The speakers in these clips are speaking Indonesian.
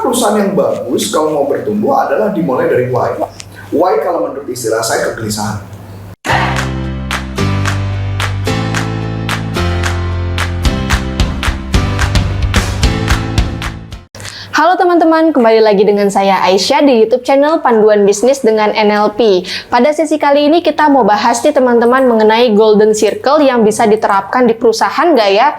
perusahaan yang bagus kalau mau bertumbuh adalah dimulai dari why. Why kalau menurut istilah saya kegelisahan. Halo teman-teman, kembali lagi dengan saya Aisyah di YouTube channel Panduan Bisnis dengan NLP. Pada sesi kali ini kita mau bahas nih teman-teman mengenai Golden Circle yang bisa diterapkan di perusahaan nggak ya?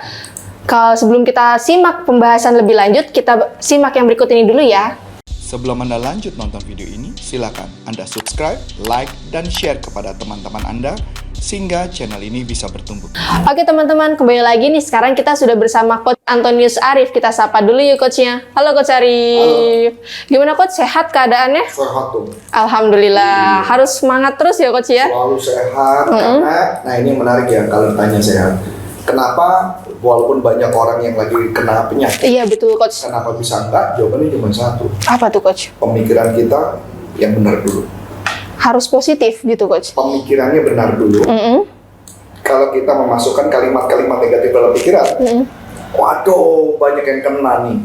Sebelum kita simak pembahasan lebih lanjut, kita simak yang berikut ini dulu ya. Sebelum Anda lanjut nonton video ini, silakan Anda subscribe, like, dan share kepada teman-teman Anda sehingga channel ini bisa bertumbuh. Oke teman-teman, kembali lagi nih. Sekarang kita sudah bersama Coach Antonius Arif. Kita sapa dulu yuk Coachnya. Halo Coach Arif. Halo. Gimana Coach? Sehat keadaannya? Sehat tuh. Alhamdulillah. Harus semangat terus ya Coach ya? Selalu sehat, karena, nah ini menarik ya kalau tanya sehat. Kenapa walaupun banyak orang yang lagi kena penyakit? Iya betul Coach. Kenapa bisa enggak? Jawabannya cuma satu. Apa tuh Coach? Pemikiran kita yang benar dulu. Harus positif gitu Coach? Pemikirannya benar dulu. Kalau kita memasukkan kalimat-kalimat negatif dalam pikiran, waduh banyak yang kena nih,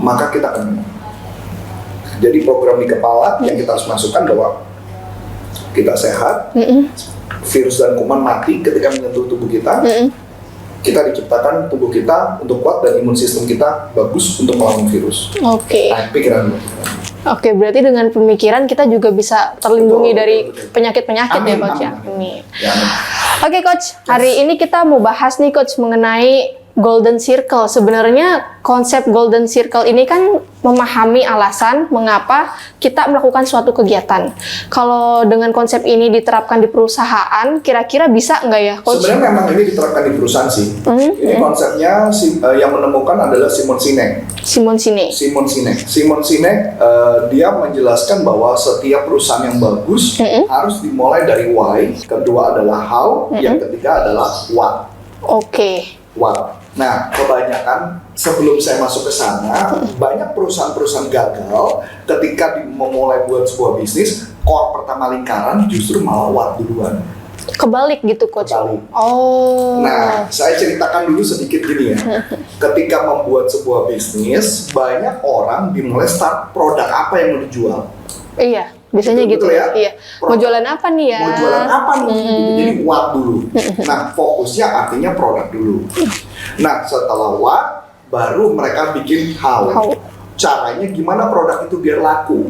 maka kita kena. Jadi program di kepala yang kita harus masukkan bahwa kita sehat, virus dan kuman mati ketika menyentuh tubuh kita. Kita diciptakan tubuh kita untuk kuat dan imun sistem kita bagus untuk melawan virus. Oke. Nah, pikiran. Oke, berarti dengan pemikiran kita juga bisa terlindungi dari penyakit-penyakit ya Coach ya. Amin. Oke Coach, hari ini kita mau bahas nih Coach mengenai Golden Circle. Sebenarnya konsep Golden Circle ini kan memahami alasan mengapa kita melakukan suatu kegiatan. Kalau dengan konsep ini diterapkan di perusahaan, kira-kira bisa nggak ya Coach? Sebenarnya memang ini diterapkan di perusahaan sih. Ini konsepnya yang menemukan adalah Simon Sinek. Simon Sinek dia menjelaskan bahwa setiap perusahaan yang bagus harus dimulai dari why, kedua adalah how, yang ketiga adalah what. Oke. What. Nah, kebanyakan sebelum saya masuk ke sana, banyak perusahaan-perusahaan gagal ketika memulai buat sebuah bisnis, core pertama lingkaran justru malah what duluan. Kebalik gitu Coach? Kebalik. Oh. Nah, saya ceritakan dulu sedikit gini ya. Ketika membuat sebuah bisnis, banyak orang dimulai start produk apa yang mau dijual. Iya, biasanya gitu ya. Iya. Mau jualan apa nih ya? Mau jualan apa nih? Jadi what dulu. Nah, fokusnya artinya produk dulu. Nah, setelah what, baru mereka bikin how. Caranya gimana produk itu biar laku.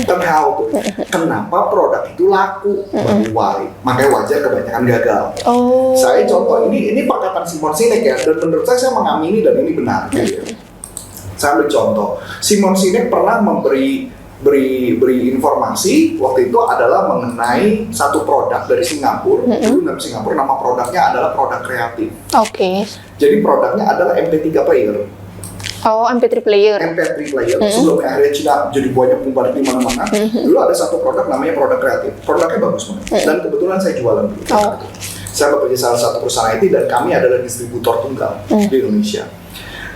Kan how tuh. Kenapa produk itu laku? Baru why. Makanya wajar kebanyakan gagal. Oh. Saya contoh ini perkataan Simon Sinek ya, dan menurut saya mengamini dan ini benar. Gitu. Saya ambil contoh. Simon Sinek pernah beri informasi waktu itu adalah mengenai satu produk dari Singapura. Dulu dari Singapura nama produknya adalah produk kreatif. Oke. Jadi produknya adalah MP3 player. Oh, MP3 player. MP3 player. Sebelum akhirnya Cina jadi banyak membarik di mana-mana. Dulu ada satu produk namanya produk kreatif. Produknya bagus banget. Dan kebetulan saya jualan dulu. Saya bekerja salah satu perusahaan IT dan kami adalah distributor tunggal di Indonesia.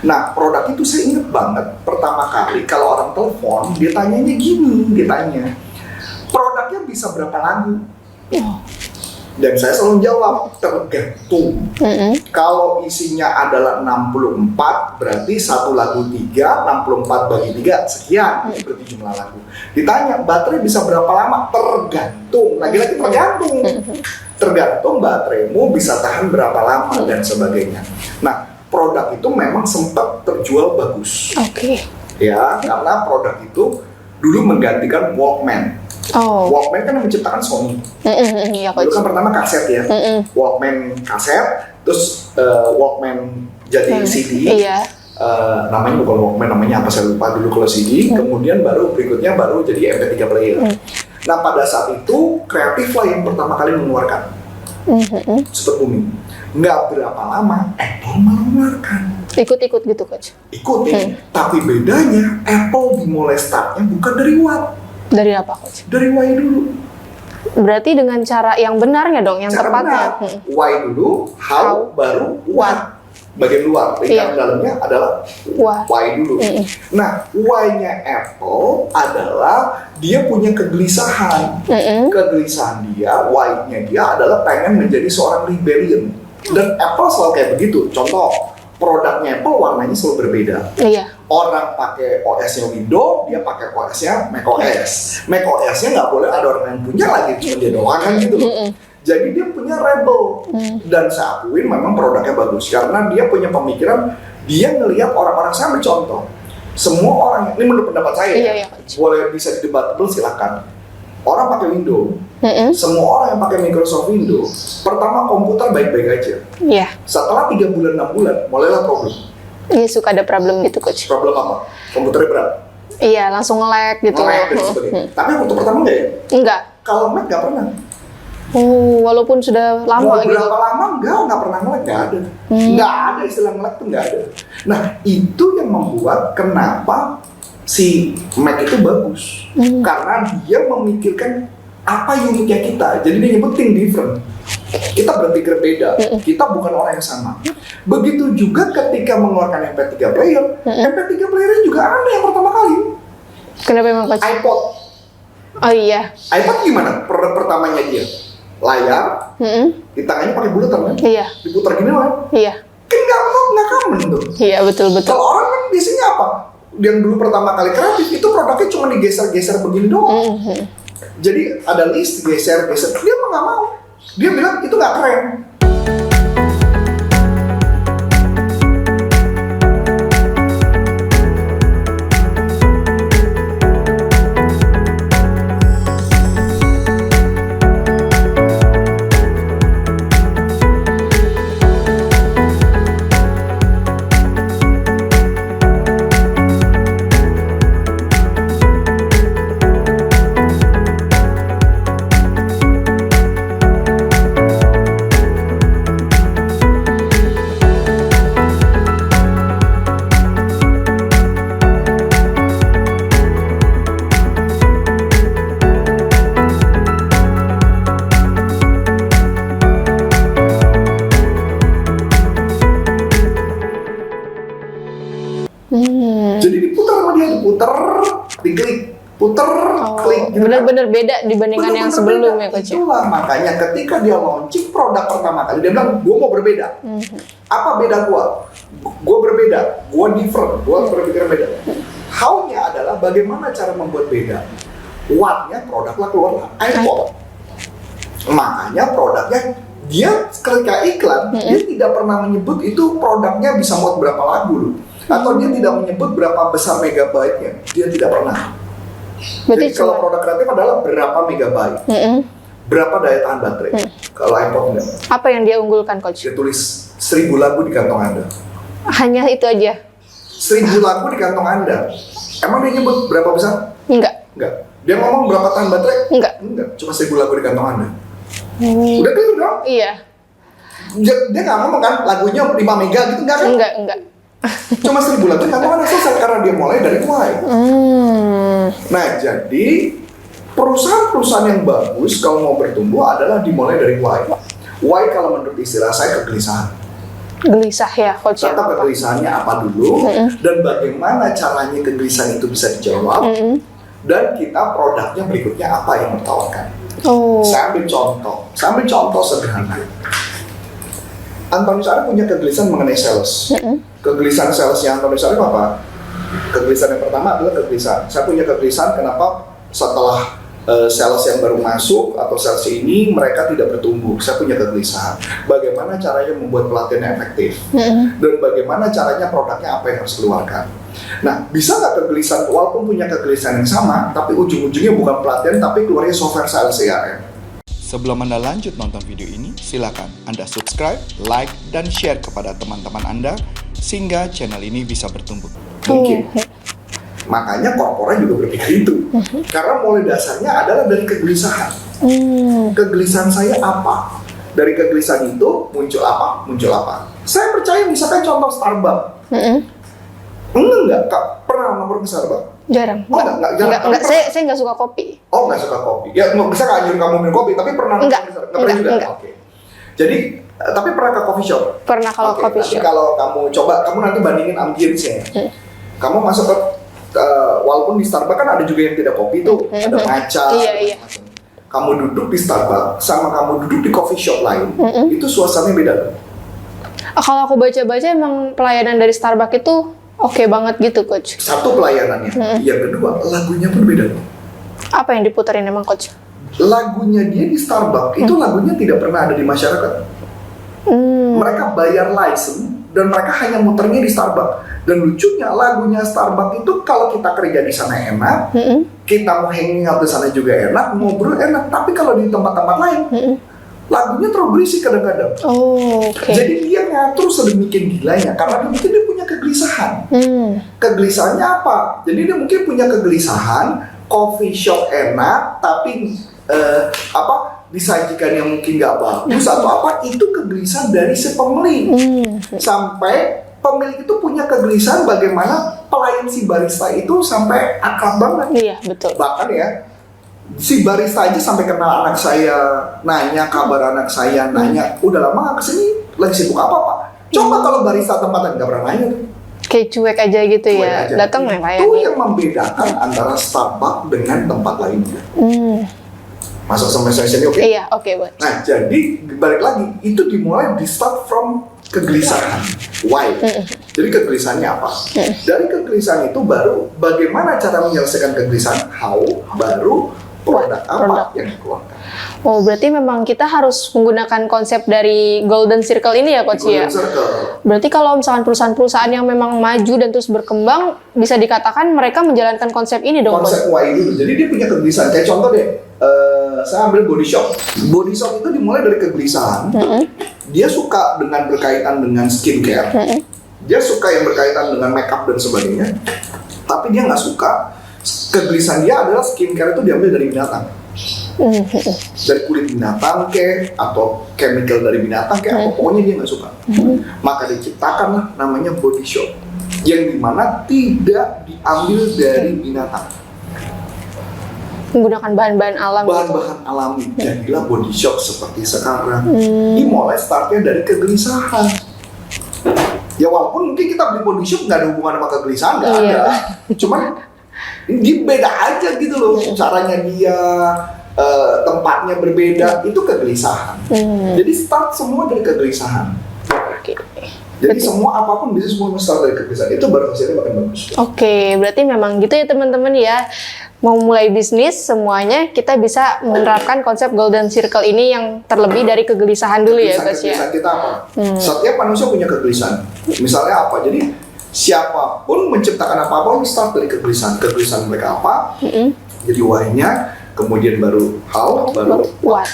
Nah, produk itu saya ingat banget, pertama kali kalau orang telepon, dia tanyanya gini, produknya bisa berapa lagu? Dan saya selalu jawab, tergantung. Kalau isinya adalah 64, berarti satu lagu 3, 64 bagi 3, sekian, berarti jumlah lagu. Ditanya, baterai bisa berapa lama? Tergantung, lagi-lagi tergantung. Tergantung bateraimu bisa tahan berapa lama dan sebagainya. Nah, produk itu memang sempat terjual bagus. Oke. Ya, karena produk itu dulu menggantikan Walkman. Walkman kan yang menciptakan Sony. Iya, Dulu kan pertama kaset ya. Walkman kaset, terus Walkman jadi CD. Iya. Namanya bukan Walkman, namanya apa saya lupa dulu kalau CD. Kemudian berikutnya jadi MP3 player. Nah, pada saat itu kreatif lah yang pertama kali mengeluarkan. Sempat booming. Nggak berapa lama Apple mengeluarkan. Ikut-ikut gitu Coach? Ikutin. Tapi bedanya Apple dimulai startnya bukan dari what. Dari apa Coach? Dari why dulu. Berarti dengan cara yang benarnya dong, yang cara tepatnya. Why dulu, how, baru what. Bagian luar, lingkaran dalamnya adalah why dulu. Nah, why-nya Apple adalah dia punya kegelisahan. Kegelisahan dia, why-nya dia adalah pengen menjadi seorang rebellion. Dan Apple selalu kayak begitu. Contoh, produknya Apple warnanya selalu berbeda. Orang pakai OS-nya Windows, dia pakai OS-nya macOS. macOS-nya nggak boleh ada orang yang punya lagi, cuma dia doang kan gitu. Jadi dia punya Rebel. Dan saya akuin memang produknya bagus karena dia punya pemikiran, dia ngelihat orang-orang. Saya ambil contoh. Semua orang, ini menurut pendapat saya, Iya. boleh bisa debatable silakan. Orang pakai Windows, semua orang yang pakai Microsoft Windows, pertama komputer baik-baik aja. Iya. Setelah 3 bulan, 6 bulan, mulailah problem. Iya, suka ada problem gitu, Coach. Problem apa? Komputernya berat, Iya, langsung nge-lag gitu. nge-lag dan sebagainya. Tapi untuk pertama enggak ya? Enggak. Kalau Mac nggak pernah. Oh, walaupun sudah lama Mau gitu. berapa lama nggak pernah nge-lag, nggak ada. Nggak ada istilah nge-lag tuh nggak ada. Nah, itu yang membuat kenapa si Mac itu bagus. Karena dia memikirkan apa uniknya kita. Jadi dia nyebut think different. Kita berpikir beda. Kita bukan orang yang sama. Begitu juga ketika mengeluarkan MP3 player. MP3 player juga aneh yang pertama kali. Kenapa emang, Coach? iPod. Oh iya. iPod gimana? Pertamanya dia layar, di tangannya pakai bulutan kan? Iya. Diputar gini kan? Iya. Kan nggak common tuh. Iya, betul-betul. Kalau orang kan biasanya apa? Yang dulu pertama kali kreatif itu produknya cuma digeser-geser begini doang. Jadi ada list geser-geser, dia mah nggak mau. Dia bilang itu nggak keren. Jadi diputar sama dia, diputer, diklik, puter, klik. Gitu kan. Bener-bener beda dibandingkan yang Bener-bener sebelumnya, beda. Coach. Itulah makanya ketika dia launching produk pertama kali, dia bilang, gue mau berbeda. Apa beda gue? Gue berbeda, gue different, gue berpikir beda. How-nya adalah bagaimana cara membuat beda. What-nya produknya keluar iPod. Makanya produknya, dia ketika iklan, dia tidak pernah menyebut itu produknya bisa muat berapa lagu loh. Atau dia tidak menyebut berapa besar megabyte-nya. Dia tidak pernah. Berarti Jadi kalau produk kreatif adalah berapa megabyte, berapa daya tahan baterai. Kalau iPod enggak. apa yang dia unggulkan, Coach? Dia tulis 1000 lagu di kantong Anda. Hanya itu aja? 1000 lagu di kantong Anda. Emang dia nyebut berapa besar? Enggak. Enggak. Dia ngomong berapa tahan baterai? Enggak. Enggak. Cuma 1000 lagu di kantong Anda. Udah clear dong? Iya. Dia nggak ngomong kan lagunya 5 mega gitu, enggak kan? Enggak. Cuma 1000 lagu di kantong Anda selesai karena dia mulai dari Y. Nah, jadi perusahaan-perusahaan yang bagus kalau mau bertumbuh adalah dimulai dari Y. Y kalau menurut istilah saya kegelisahan. Gelisah ya, Coach. Tetap kegelisahannya apa dulu, dan bagaimana caranya kegelisahan itu bisa dijawab, dan kita produknya berikutnya apa yang ditawarkan. Oh. Saya ambil contoh sederhana. Antonius Arif punya kegelisahan mengenai sales. Kegelisahan salesnya Antonius Arif apa? Kegelisahan yang pertama adalah kegelisahan. Saya punya kegelisahan kenapa setelah sales yang baru masuk atau sales ini mereka tidak bertumbuh. Saya punya kegelisahan. Bagaimana caranya membuat pelatihan efektif? Dan bagaimana caranya produknya apa yang harus keluarkan? Nah, bisa nggak kegelisahan, walaupun punya kegelisahan yang sama, tapi ujung-ujungnya bukan pelatihan, tapi keluarnya software sales CRM. Sebelum Anda lanjut nonton video ini, silakan Anda subscribe, like, dan share kepada teman-teman Anda sehingga channel ini bisa bertumbuh. Mungkin. Makanya korporat juga berpikir itu. Karena mulai dasarnya adalah dari kegelisahan. Kegelisahan saya apa? Dari kegelisahan itu muncul apa? Saya percaya misalkan contoh Starbucks. Enggak, Kak. Pernah nomor ke Starbucks? Jarang. Oh, enggak, jarang. Enggak. Saya nggak suka kopi. Oh, nggak suka kopi. Ya, nggak bisa nggak nyuruh kamu minum kopi, tapi pernah Enggak, pernah juga. enggak. Oke. Jadi, tapi pernah ke coffee shop? Pernah kalau Oke, kopi nanti shop. kalau kamu coba, kamu nanti bandingin ambience-nya. Kamu masuk ke, walaupun di Starbucks kan ada juga yang tidak kopi tuh, ada matcha. Iya. macam. Kamu duduk di Starbucks sama kamu duduk di coffee shop lain, itu suasananya beda loh. Kalau aku baca-baca emang pelayanan dari Starbucks itu Oke banget gitu, Coach. Satu pelayanannya, yang kedua lagunya pun beda. Apa yang diputerin emang, Coach? Lagunya dia di Starbucks itu lagunya tidak pernah ada di masyarakat. Mereka bayar license dan mereka hanya muternya di Starbucks. Dan lucunya lagunya Starbucks itu kalau kita kerja di sana enak, kita mau hanging out di sana juga enak, ngobrol enak. Tapi kalau di tempat-tempat lain, lagunya terlalu berisik kadang-kadang. Jadi dia ngatur sedemikian gilanya karena mungkin dia punya kegelisahan. Kegelisahannya apa? Jadi dia mungkin punya kegelisahan coffee shop enak tapi disajikan yang mungkin nggak bagus atau apa, itu kegelisahan dari si pemilik. Sampai pemilik itu punya kegelisahan bagaimana pelayan si barista itu sampai akrab banget. Iya, betul. Bahkan ya, si barista aja sampai kenal anak saya, nanya kabar anak saya, nanya udah lama nggak kesini, lagi sibuk apa Pak? Coba kalau barista tempatan nggak pernah nanya tuh. Kayak cuek aja gitu ya, datang ya kayak. Itu yang membedakan antara Starbucks dengan tempat lainnya. Masuk sampai saya sini, oke? Iya, oke, buat. Nah, jadi balik lagi, itu dimulai di start from kegelisahan. Why? Jadi kegelisahannya apa? Dari kegelisahan itu baru bagaimana cara menyelesaikan kegelisahan, how, baru produk apa yang dikeluarkan. Oh, berarti memang kita harus menggunakan konsep dari Golden Circle ini ya, Coach ya? Golden Circle. Berarti kalau misalkan perusahaan-perusahaan yang memang maju dan terus berkembang, bisa dikatakan mereka menjalankan konsep ini dong, Konsep why dulu. Jadi dia punya kegelisahan. Kayak contoh deh, saya ambil body shop. Body shop itu dimulai dari kegelisahan. Dia suka dengan berkaitan dengan skincare. Dia suka yang berkaitan dengan makeup dan sebagainya. Tapi dia nggak suka. Kegelisahan dia adalah skincare itu diambil dari binatang. Dari kulit binatang atau chemical dari binatang apa, pokoknya dia nggak suka. Maka diciptakanlah namanya body shop, yang dimana tidak diambil dari binatang, menggunakan bahan-bahan alam. Bahan-bahan alami. Jadilah body shop seperti sekarang. Dimulai startnya dari kegelisahan. Ya walaupun mungkin kita beli body shop nggak ada hubungan sama kegelisahan, nggak ada. Cuman dia beda aja gitu loh, caranya dia, tempatnya berbeda, itu kegelisahan. Jadi start semua dari kegelisahan. Jadi semua apapun bisnis semua start dari kegelisahan, itu baru hasilnya makin bagus. Oke, berarti memang gitu ya teman-teman ya. Mau mulai bisnis semuanya kita bisa menerapkan konsep Golden Circle ini yang terlebih dari kegelisahan dulu ya, Coach ya. Kegelisahan kita apa? Setiap manusia punya kegelisahan. Misalnya apa? Jadi siapapun menciptakan apapun start dari kegelisahan. Kegelisahan mereka apa? Jadi why-nya, kemudian baru how, baru what.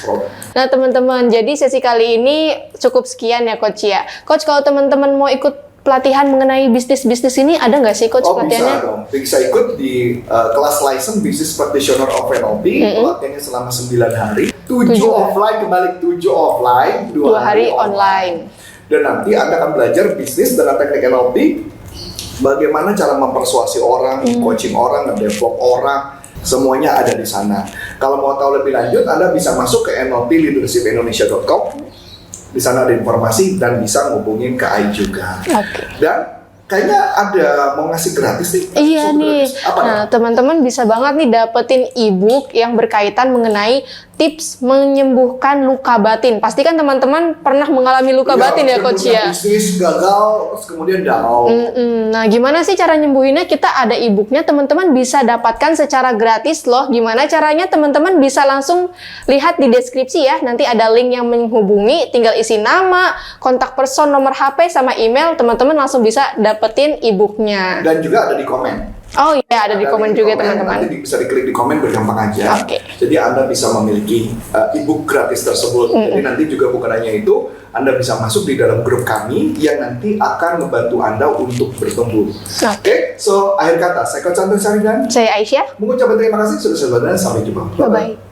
Nah teman-teman, jadi sesi kali ini cukup sekian ya, Coach ya. Coach, kalau teman-teman mau ikut pelatihan mengenai bisnis-bisnis ini, ada nggak sih, Coach, pelatihannya? Bisa dong. Bisa ikut di kelas license Business Practitioner of NLP. Pelatihannya selama 9 hari. 7 offline, kembali 7 offline, 2 hari online. Dan nanti Anda akan belajar bisnis dengan teknik NLP, bagaimana cara mempersuasi orang, coaching orang, nge-develop orang, semuanya ada di sana. Kalau mau tahu lebih lanjut, Anda bisa masuk ke nlpleadershipindonesia.com. Di sana ada informasi dan bisa ngubungin ke AI juga. Dan kayaknya ada mau ngasih gratis nih. Iya nih. Nah, teman-teman bisa banget nih dapetin e-book yang berkaitan mengenai tips menyembuhkan luka batin. Pasti kan teman-teman pernah mengalami luka batin ya, Coach ya? Bisnis gagal, terus kemudian down. Nah, gimana sih cara nyembuhinnya? Kita ada e-booknya, teman-teman bisa dapatkan secara gratis loh. Gimana caranya? Teman-teman bisa langsung lihat di deskripsi ya. Nanti ada link yang menghubungi, tinggal isi nama, kontak person, nomor HP, sama email. Teman-teman langsung bisa dapetin e-booknya. Dan juga ada di komen. Oh iya, ada di komen juga teman-teman. Nanti bisa diklik di komen, bergampang aja. Jadi Anda bisa memiliki e-book gratis tersebut. Jadi nanti juga bukan hanya itu, Anda bisa masuk di dalam grup kami yang nanti akan membantu Anda untuk bertumbuh. Oke, so akhir kata, saya Coach Anton Saridan. Saya Aisyah. Mengucapkan terima kasih sudah selesai dan sampai jumpa. Bye-bye.